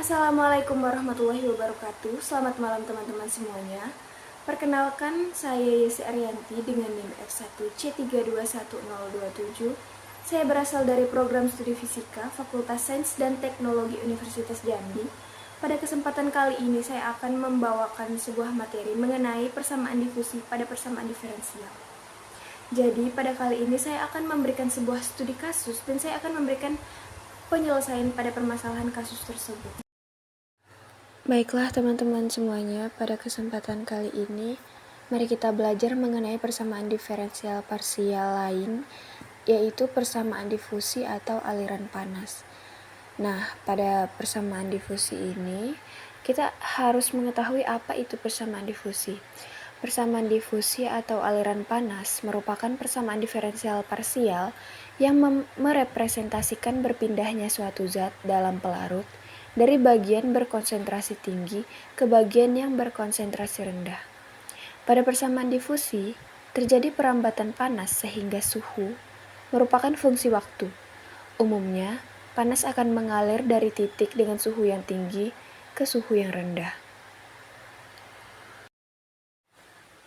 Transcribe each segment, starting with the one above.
Assalamualaikum warahmatullahi wabarakatuh. Selamat malam teman-teman semuanya. Perkenalkan, saya Yesi Arianti dengan NIM F1C321027. Saya berasal dari program studi fisika Fakultas Sains dan Teknologi Universitas Jambi. Pada kesempatan kali ini saya akan membawakan sebuah materi mengenai persamaan difusi pada persamaan diferensial. Jadi pada kali ini saya akan memberikan sebuah studi kasus dan saya akan memberikan penyelesaian pada permasalahan kasus tersebut. Baiklah teman-teman semuanya, pada kesempatan kali ini mari kita belajar mengenai persamaan diferensial parsial lain, yaitu persamaan difusi atau aliran panas. Nah, pada persamaan difusi ini kita harus mengetahui apa itu persamaan difusi. Persamaan difusi atau aliran panas merupakan persamaan diferensial parsial yang merepresentasikan berpindahnya suatu zat dalam pelarut dari bagian berkonsentrasi tinggi ke bagian yang berkonsentrasi rendah. Pada persamaan difusi, terjadi perambatan panas sehingga suhu merupakan fungsi waktu. Umumnya, panas akan mengalir dari titik dengan suhu yang tinggi ke suhu yang rendah.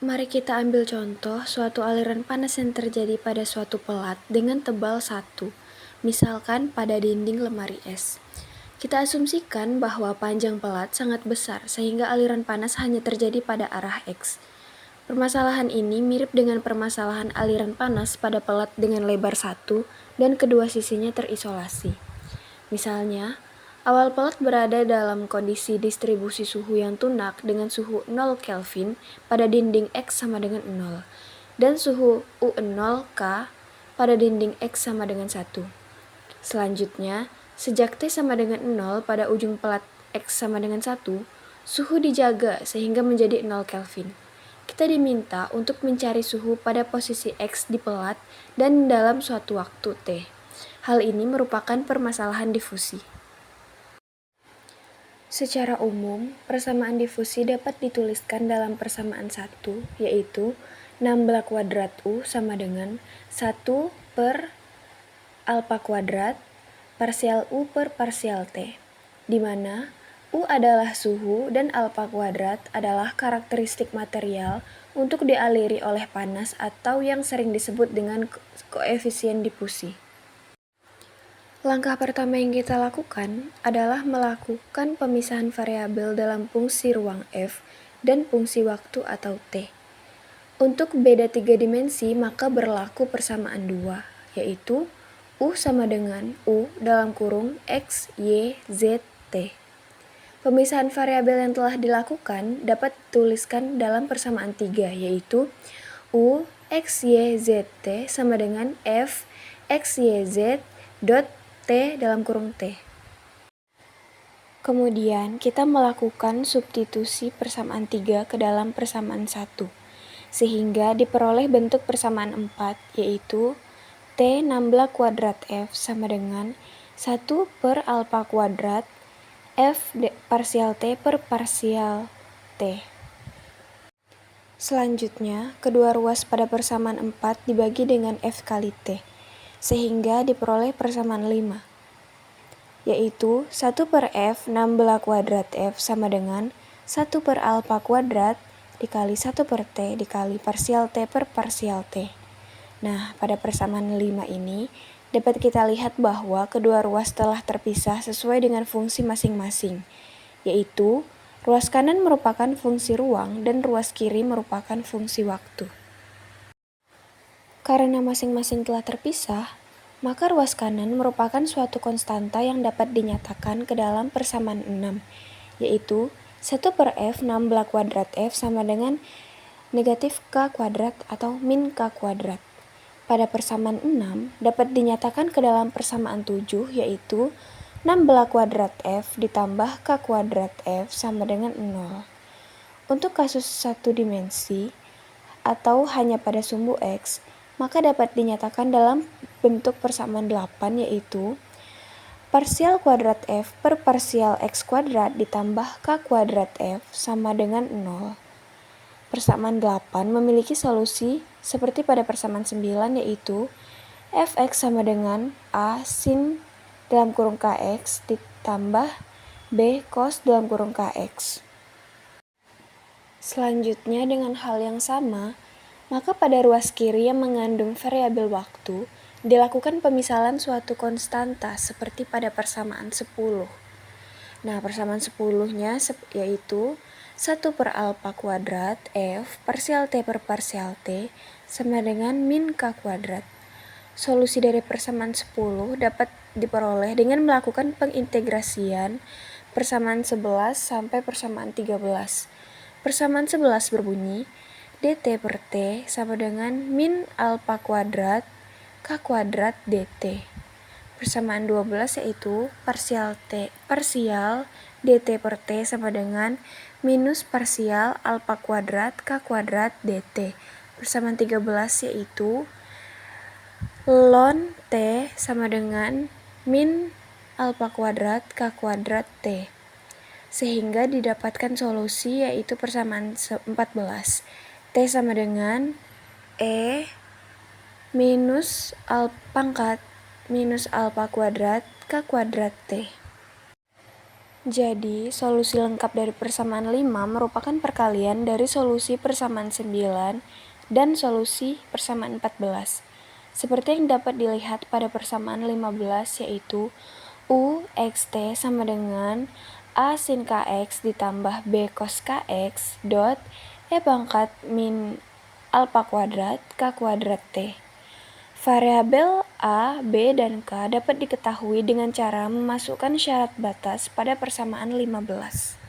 Mari kita ambil contoh suatu aliran panas yang terjadi pada suatu pelat dengan tebal 1, misalkan pada dinding lemari es. Kita asumsikan bahwa panjang pelat sangat besar sehingga aliran panas hanya terjadi pada arah X. Permasalahan ini mirip dengan permasalahan aliran panas pada pelat dengan lebar 1 dan kedua sisinya terisolasi. Misalnya, awal pelat berada dalam kondisi distribusi suhu yang tunak dengan suhu 0 Kelvin pada dinding X sama dengan 0 dan suhu U0 K pada dinding X sama dengan 1. Selanjutnya, sejak T sama dengan 0 pada ujung pelat X sama dengan 1, suhu dijaga sehingga menjadi 0 Kelvin. Kita diminta untuk mencari suhu pada posisi X di pelat dan dalam suatu waktu T. Hal ini merupakan permasalahan difusi. Secara umum, persamaan difusi dapat dituliskan dalam persamaan 1, yaitu 16 kuadrat U sama dengan 1 per alpha kuadrat parsial U per parsial T, di mana U adalah suhu dan alpha kuadrat adalah karakteristik material untuk dialiri oleh panas atau yang sering disebut dengan koefisien difusi. Langkah pertama yang kita lakukan adalah melakukan pemisahan variabel dalam fungsi ruang F dan fungsi waktu atau T. Untuk beda 3 dimensi maka berlaku persamaan 2, yaitu U sama dengan U dalam kurung X, Y, Z, T. Pemisahan variabel yang telah dilakukan dapat dituliskan dalam persamaan 3, yaitu U, X, Y, Z, T sama dengan F, X, Y, Z, dot T dalam kurung T. Kemudian kita melakukan substitusi persamaan 3 ke dalam persamaan 1, sehingga diperoleh bentuk persamaan 4, yaitu T 16 kuadrat F sama dengan 1 per alpha kuadrat F parsial T per parsial T. Selanjutnya, kedua ruas pada persamaan 4 dibagi dengan F kali T, sehingga diperoleh persamaan 5, yaitu 1 per F 16 kuadrat F sama dengan 1 per alpha kuadrat dikali 1 per T dikali parsial T per parsial T. Nah, pada persamaan 5 ini dapat kita lihat bahwa kedua ruas telah terpisah sesuai dengan fungsi masing-masing, yaitu ruas kanan merupakan fungsi ruang dan ruas kiri merupakan fungsi waktu. Karena masing-masing telah terpisah, maka ruas kanan merupakan suatu konstanta yang dapat dinyatakan ke dalam persamaan 6, yaitu 1 per F 16 kuadrat F sama dengan negatif K kuadrat atau min K kuadrat. Pada persamaan 6 dapat dinyatakan ke dalam persamaan 7, yaitu 16 kuadrat F ditambah K kuadrat F sama dengan 0. Untuk kasus satu dimensi atau hanya pada sumbu X, maka dapat dinyatakan dalam bentuk persamaan 8, yaitu parsial kuadrat F per parsial X kuadrat ditambah K kuadrat F sama dengan 0. Persamaan 8 memiliki solusi seperti pada persamaan 9, yaitu Fx sama dengan A sin dalam kurung Kx ditambah B cos dalam kurung kx. Selanjutnya dengan hal yang sama, maka pada ruas kiri yang mengandung variabel waktu, dilakukan pemisalan suatu konstanta seperti pada persamaan 10. Nah, persamaan 10-nya yaitu 1 per alpha kuadrat F parsial T per parsial T sama dengan min K kuadrat. Solusi dari persamaan 10 dapat diperoleh dengan melakukan pengintegrasian persamaan 11 sampai persamaan 13. Persamaan 11 berbunyi dt per t sama dengan min alpha kuadrat k kuadrat dt. Persamaan 12 yaitu parsial dt per t sama dengan minus parsial alpha kuadrat k kuadrat dt. Persamaan 13 yaitu ln t sama dengan min alpha kuadrat k kuadrat t. Sehingga didapatkan solusi yaitu persamaan 14. T sama dengan E minus pangkat minus alpha kuadrat K kuadrat T. Jadi, solusi lengkap dari persamaan 5 merupakan perkalian dari solusi persamaan 9 dan solusi persamaan 14. Seperti yang dapat dilihat pada persamaan 15 yaitu U X T sama dengan A sin Kx ditambah B cos Kx dot E pangkat min alpha kuadrat K kuadrat T. Variabel A, B, dan K dapat diketahui dengan cara memasukkan syarat batas pada persamaan 15.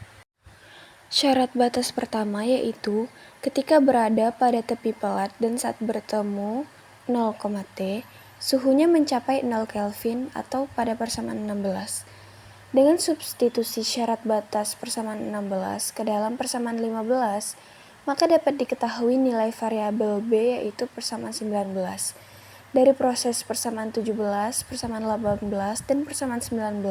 Syarat batas pertama yaitu ketika berada pada tepi pelat dan saat bertemu 0, T, suhunya mencapai 0 Kelvin atau pada persamaan 16. Dengan substitusi syarat batas persamaan 16 ke dalam persamaan 15, maka dapat diketahui nilai variabel B yaitu persamaan 19. Dari proses persamaan 17, persamaan 18, dan persamaan 19,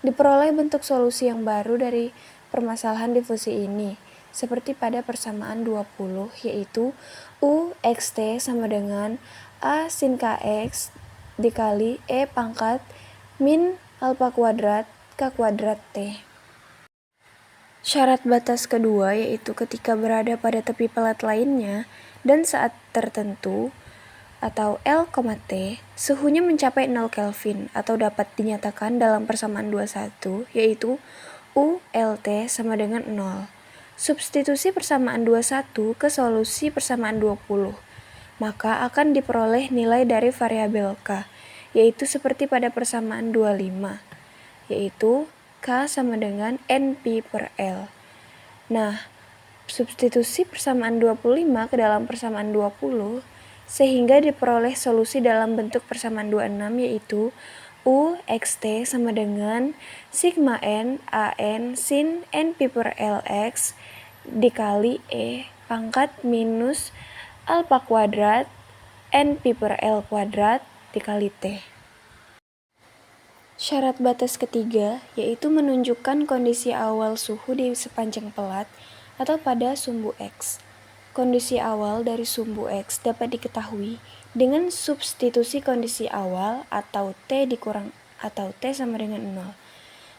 diperoleh bentuk solusi yang baru dari permasalahan difusi ini, seperti pada persamaan 20, yaitu U X T sama dengan A sin Kx dikali E pangkat min alpha kuadrat K kuadrat T. Syarat batas kedua yaitu ketika berada pada tepi pelat lainnya dan saat tertentu atau L, T, suhunya mencapai 0 Kelvin atau dapat dinyatakan dalam persamaan 21 yaitu U LT sama dengan 0. Substitusi persamaan 21 ke solusi persamaan 20, maka akan diperoleh nilai dari variabel K, yaitu seperti pada persamaan 25, yaitu K sama dengan NP per L. Nah, substitusi persamaan 25 ke dalam persamaan 20, sehingga diperoleh solusi dalam bentuk persamaan 26 yaitu U X T sama dengan sigma N AN sin NP per LX dikali E pangkat minus alpha kuadrat NP per L kuadrat dikali T. Syarat batas ketiga yaitu menunjukkan kondisi awal suhu di sepanjang pelat atau pada sumbu X. Kondisi awal dari sumbu X dapat diketahui dengan substitusi kondisi awal atau T sama dengan 0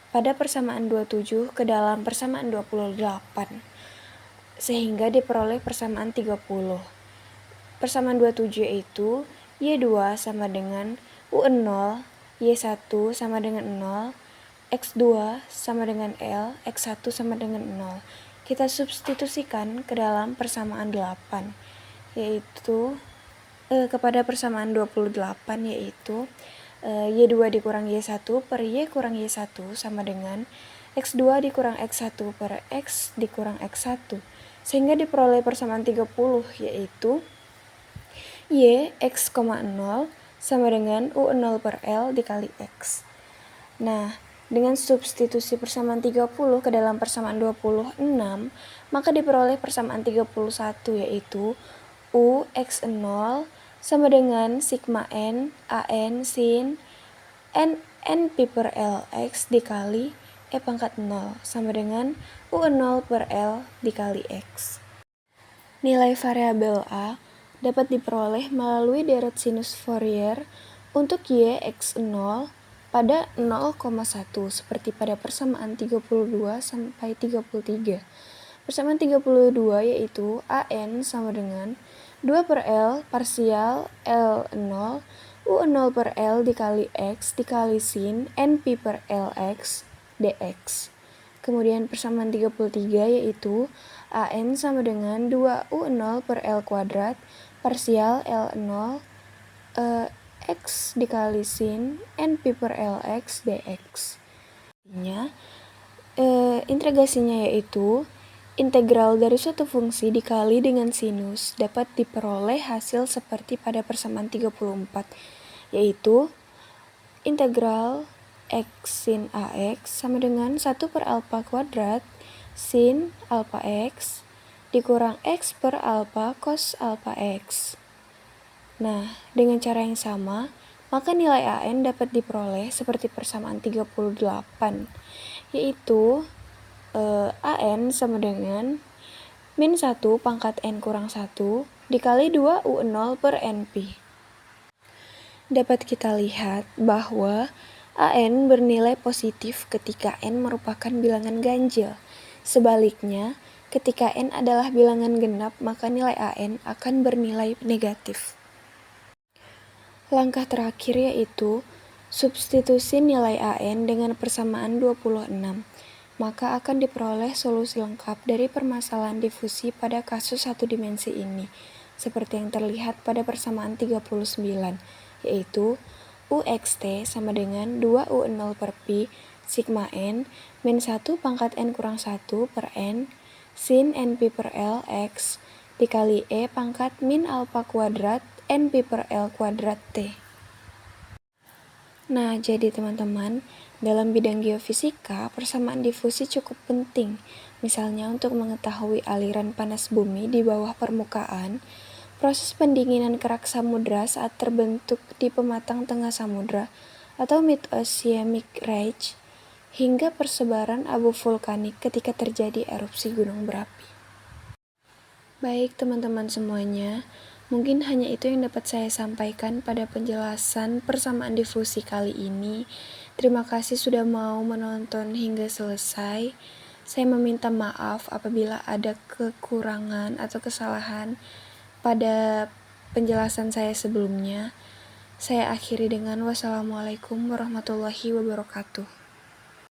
pada persamaan 27 ke dalam persamaan 28 sehingga diperoleh persamaan 30. Persamaan 27 yaitu Y2 sama dengan U0, Y1 sama dengan 0, X2 sama dengan L, X1 sama dengan 0. Kita substitusikan ke dalam persamaan 8, yaitu kepada persamaan 28 yaitu Y2 dikurang Y1 per Y kurang Y1 sama dengan X2 dikurang X1 per X dikurang X1. Sehingga diperoleh persamaan 30 yaitu Y X, 0 sama dengan U0 per L dikali X. Nah, dengan substitusi persamaan 30 ke dalam persamaan 26, maka diperoleh persamaan 31 yaitu U X0 sama dengan sigma N AN sin NP per LX dikali E pangkat 0 sama dengan U0 per L dikali X. Nilai variabel A dapat diperoleh melalui deret sinus Fourier untuk Y X0 pada 0,1 seperti pada persamaan 32 sampai 33. Persamaan 32 yaitu AN sama dengan 2 per L parsial L0 U0 per L dikali X dikali sin NP per LX dx. Kemudian persamaan 33 yaitu AN sama dengan 2 U0 per L kuadrat parsial L0 X dikali sin NP per LX dx. Integrasinya yaitu integral dari suatu fungsi dikali dengan sinus dapat diperoleh hasil seperti pada persamaan 34, yaitu integral X sin AX sama dengan 1 per alpha kuadrat sin alpha X dikurang X per alpha cos alpha X. Nah, dengan cara yang sama, maka nilai AN dapat diperoleh seperti persamaan 38, yaitu AN sama dengan min 1 pangkat N kurang 1 dikali 2 U0 per NP. Dapat kita lihat bahwa AN bernilai positif ketika N merupakan bilangan ganjil. Sebaliknya, ketika N adalah bilangan genap, maka nilai AN akan bernilai negatif. Langkah terakhir yaitu substitusi nilai AN dengan persamaan 26, maka akan diperoleh solusi lengkap dari permasalahan difusi pada kasus satu dimensi ini, seperti yang terlihat pada persamaan 39, yaitu UXT sama dengan 2U0 per Pi sigma N min 1 pangkat N kurang 1 per N sin NP per L X dikali E pangkat min alpha kuadrat NP per L kuadrat T. Nah, jadi teman-teman, dalam bidang geofisika, persamaan difusi cukup penting. Misalnya untuk mengetahui aliran panas bumi di bawah permukaan, proses pendinginan kerak samudra saat terbentuk di pematang tengah samudra atau mid-oceanic ridge, hingga persebaran abu vulkanik ketika terjadi erupsi gunung berapi. Baik teman-teman semuanya, mungkin hanya itu yang dapat saya sampaikan pada penjelasan persamaan difusi kali ini. Terima kasih sudah mau menonton hingga selesai. Saya meminta maaf apabila ada kekurangan atau kesalahan pada penjelasan saya sebelumnya. Saya akhiri dengan wassalamualaikum warahmatullahi wabarakatuh.